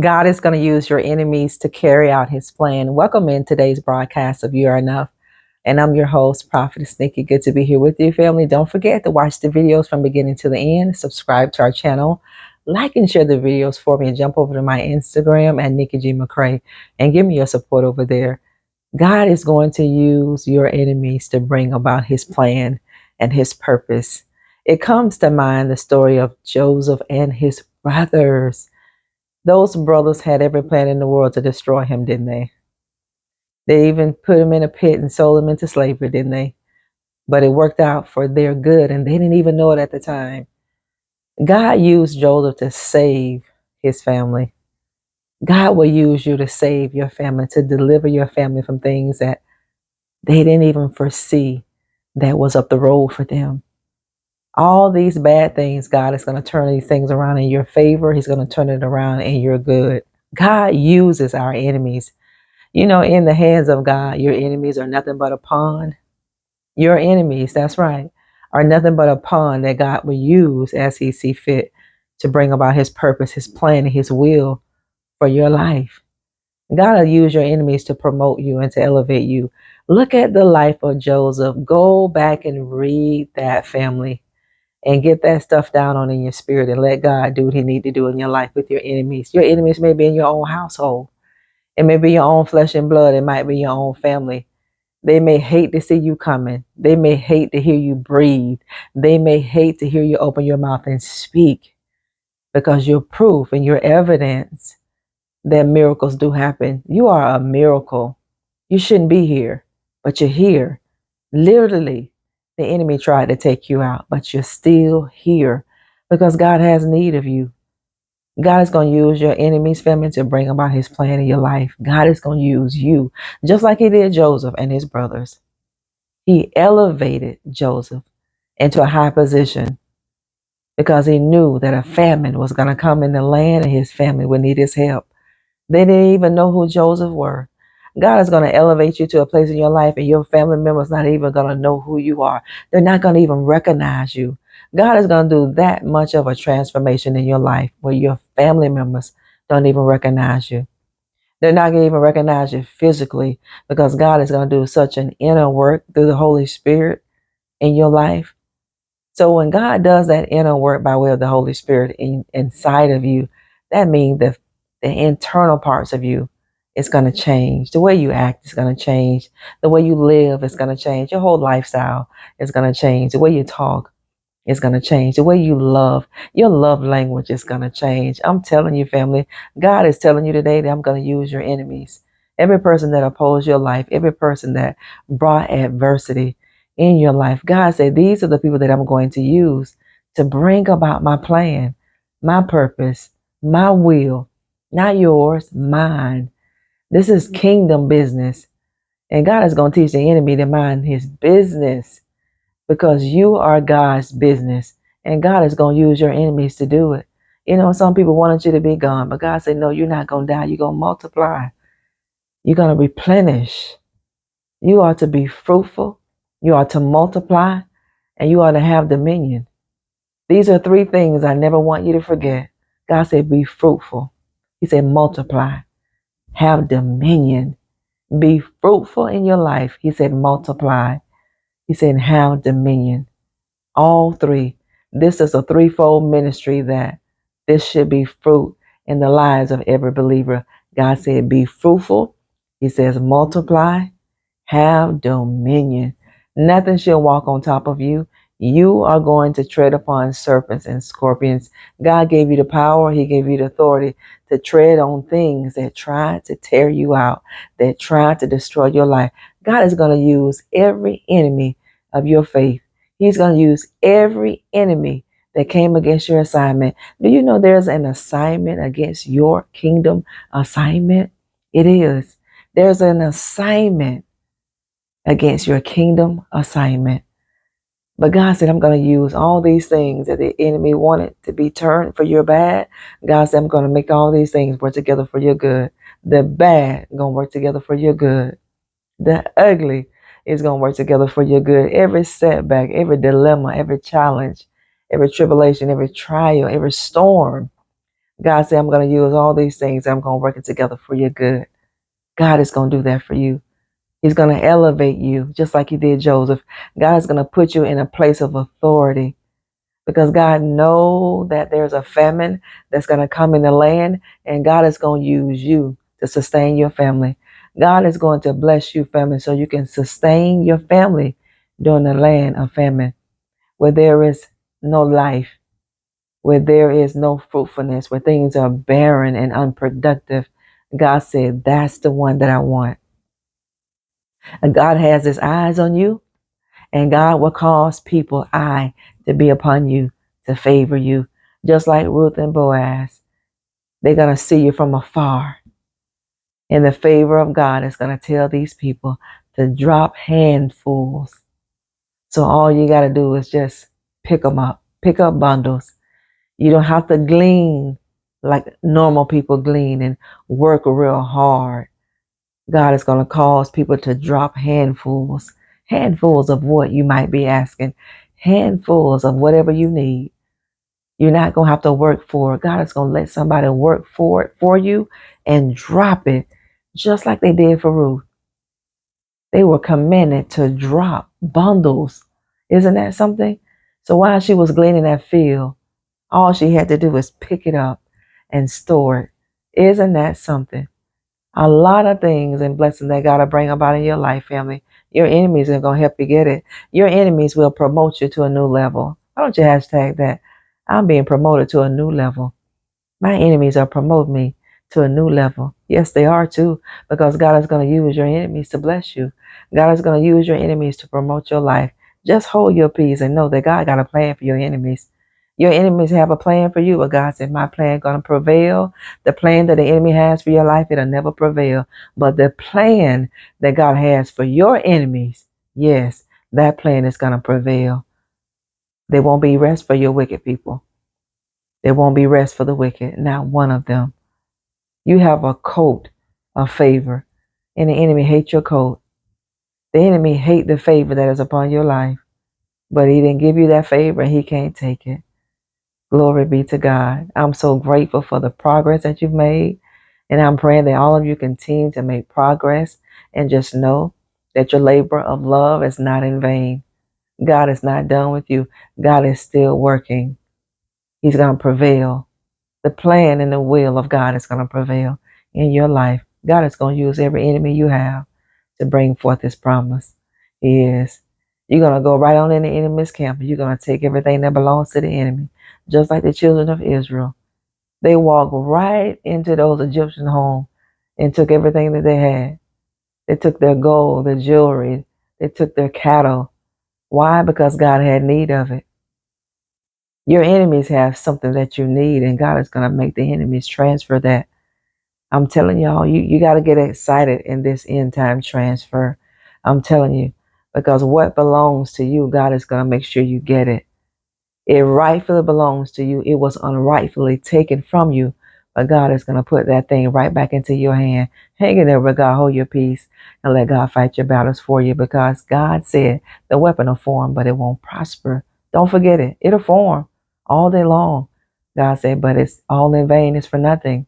God is going to use your enemies to carry out his plan. Welcome in today's broadcast of You Are Enough. And I'm your host, Prophetess Nikki. Good to be here with you, family. Don't forget to watch the videos from beginning to the end. Subscribe to our channel. Like and share the videos for me and jump over to my Instagram at Nikki McCray and give me your support over there. God is going to use your enemies to bring about his plan and his purpose. It comes to mind the story of Joseph and his brothers. Those brothers had every plan in the world to destroy him, didn't they? They even put him in a pit and sold him into slavery, didn't they? But it worked out for their good, and they didn't even know it at the time. God used Joseph to save his family. God will use you to save your family, to deliver your family from things that they didn't even foresee that was up the road for them. All these bad things, God is going to turn these things around in your favor. He's going to turn it around in your good. God uses our enemies. You know, in the hands of God, your enemies are nothing but a pawn. Your enemies, that's right, are nothing but a pawn that God will use as he see fit to bring about his purpose, his plan, and his will for your life. God will use your enemies to promote you and to elevate you. Look at the life of Joseph. Go back and read that, family, and get that stuff down on in your spirit and let God do what he need to do in your life with your enemies. Your enemies may be in your own household. It may be your own flesh and blood. It might be your own family. They may hate to see you coming. They may hate to hear you breathe. They may hate to hear you open your mouth and speak because you're proof and you're evidence that miracles do happen. You are a miracle. You shouldn't be here, but you're here. Literally, the enemy tried to take you out, but you're still here because God has need of you. God is going to use your enemy's family to bring about his plan in your life. God is going to use you just like he did Joseph and his brothers. He elevated Joseph into a high position because he knew that a famine was going to come in the land and his family would need his help. They didn't even know who Joseph were. God is going to elevate you to a place in your life and your family members not even going to know who you are. They're not going to even recognize you. God is going to do that much of a transformation in your life where your family members don't even recognize you. They're not going to even recognize you physically because God is going to do such an inner work through the Holy Spirit in your life. So when God does that inner work by way of the Holy Spirit inside of you, that means that the internal parts of you is going to change. The way you act is going to change. The way you live is going to change. Your whole lifestyle is going to change. The way you talk is going to change. The way you love, your love language is going to change. I'm telling you, family, God is telling you today that I'm going to use your enemies. Every person that opposed your life, every person that brought adversity in your life, God said, these are the people that I'm going to use to bring about my plan, my purpose, my will, not yours, mine. This is kingdom business. And God is going to teach the enemy to mind his business because you are God's business and God is going to use your enemies to do it. You know, some people wanted you to be gone, but God said, no, you're not going to die. You're going to multiply. You're going to replenish. You are to be fruitful. You are to multiply and you are to have dominion. These are three things I never want you to forget. God said, be fruitful. He said, multiply, have dominion, be fruitful in your life. He said, multiply. He said, have dominion. All three. This is a threefold ministry that this should be fruit in the lives of every believer. God said, be fruitful. He says, multiply, have dominion. Nothing shall walk on top of you. You are going to tread upon serpents and scorpions. God gave you the power. He gave you the authority to tread on things that try to tear you out, that try to destroy your life. God is going to use every enemy of your faith. He's going to use every enemy that came against your assignment. Do you know there's an assignment against your kingdom assignment? It is. There's an assignment against your kingdom assignment. But God said, I'm going to use all these things that the enemy wanted to be turned for your bad. God said, I'm going to make all these things work together for your good. The bad going to work together for your good. The ugly is going to work together for your good. Every setback, every dilemma, every challenge, every tribulation, every trial, every storm God said, I'm going to use all these things. I'm going to work it together for your good. God is going to do that for you. He's going to elevate you just like he did Joseph. God is going to put you in a place of authority because God knows that there's a famine that's going to come in the land, and God is going to use you to sustain your family. God is going to bless you, family, so you can sustain your family during the land of famine where there is no life, where there is no fruitfulness, where things are barren and unproductive. God said, that's the one that I want. And God has his eyes on you, and God will cause people eye to be upon you, to favor you. Just like Ruth and Boaz, they're going to see you from afar. And the favor of God is going to tell these people to drop handfuls. So all you got to do is just pick them up, pick up bundles. You don't have to glean like normal people glean and work real hard. God is going to cause people to drop handfuls, handfuls of what you might be asking, handfuls of whatever you need. You're not going to have to work for it. God is going to let somebody work for it for you and drop it, just like they did for Ruth. They were commanded to drop bundles. Isn't that something? So while she was gleaning that field, all she had to do was pick it up and store it. Isn't that something? A lot of things and blessings that God will bring about in your life, family. Your enemies are going to help you get it. Your enemies will promote you to a new level. Why don't you hashtag that? I'm being promoted to a new level. My enemies are promoting me to a new level. Yes, they are too, because God is going to use your enemies to bless you. God is going to use your enemies to promote your life. Just hold your peace and know that God got a plan for your enemies. Your enemies have a plan for you, but God said, my plan going to prevail. The plan that the enemy has for your life, it'll never prevail. But the plan that God has for your enemies, yes, that plan is going to prevail. There won't be rest for your wicked people. There won't be rest for the wicked, not one of them. You have a coat of favor, and the enemy hates your coat. The enemy hates the favor that is upon your life, but he didn't give you that favor, and he can't take it. Glory be to God. I'm so grateful for the progress that you've made, and I'm praying that all of you continue to make progress, and just know that your labor of love is not in vain. God is not done with you. God is still working. He's going to prevail. The plan and the will of God is going to prevail in your life. God is going to use every enemy you have to bring forth his promise. He is. You're going to go right on in the enemy's camp. You're going to take everything that belongs to the enemy. Just like the children of Israel. They walked right into those Egyptian homes and took everything that they had. They took their gold, their jewelry. They took their cattle. Why? Because God had need of it. Your enemies have something that you need, and God is going to make the enemies transfer that. I'm telling y'all, you got to get excited in this end time transfer. I'm telling you, because what belongs to you, God is going to make sure you get it. It rightfully belongs to you. It was unrightfully taken from you, but God is going to put that thing right back into your hand. Hang in there with God, hold your peace, and let God fight your battles for you, because God said the weapon will form, but it won't prosper. Don't forget it. It'll form all day long. God said, but it's all in vain. It's for nothing,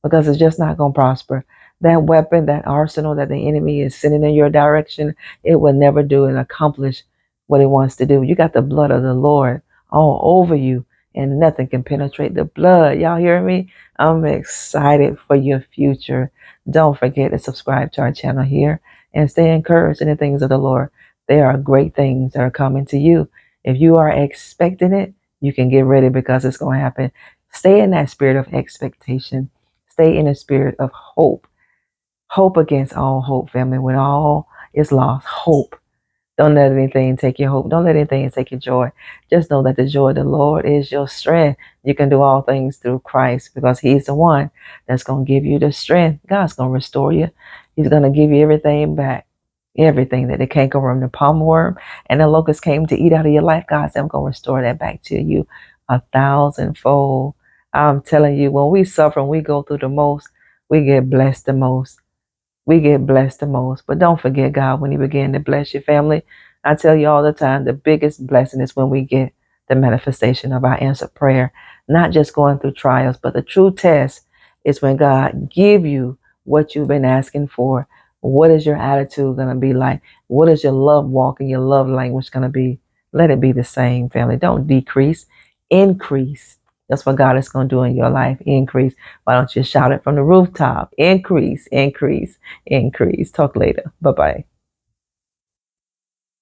because it's just not going to prosper. That weapon, that arsenal that the enemy is sending in your direction, it will never do and accomplish what it wants to do. You got the blood of the Lord all over you, and nothing can penetrate the blood. Y'all hear me? I'm excited for your future. Don't forget to subscribe to our channel here and stay encouraged in the things of the Lord. There are great things that are coming to you. If you are expecting it, you can get ready, because it's going to happen. Stay in that spirit of expectation. Stay in a spirit of hope. Hope against all hope, family. When all is lost, hope. Don't let anything take your hope. Don't let anything take your joy. Just know that the joy of the Lord is your strength. You can do all things through Christ, because he's the one that's going to give you the strength. God's going to restore you. He's going to give you everything back. Everything that the cankerworm, the palm worm, and the locust came to eat out of your life. God said, I'm going to restore that back to you 1,000-fold. I'm telling you, when we suffer and we go through the most, we get blessed the most. We get blessed the most. But don't forget God when he began to bless your family. I tell you all the time, the biggest blessing is when we get the manifestation of our answered prayer. Not just going through trials, but the true test is when God give you what you've been asking for. What is your attitude going to be like? What is your love walk and your love language going to be? Let it be the same, family. Don't decrease, increase. That's what God is going to do in your life. Increase. Why don't you shout it from the rooftop? Increase, increase, increase. Talk later. Bye-bye.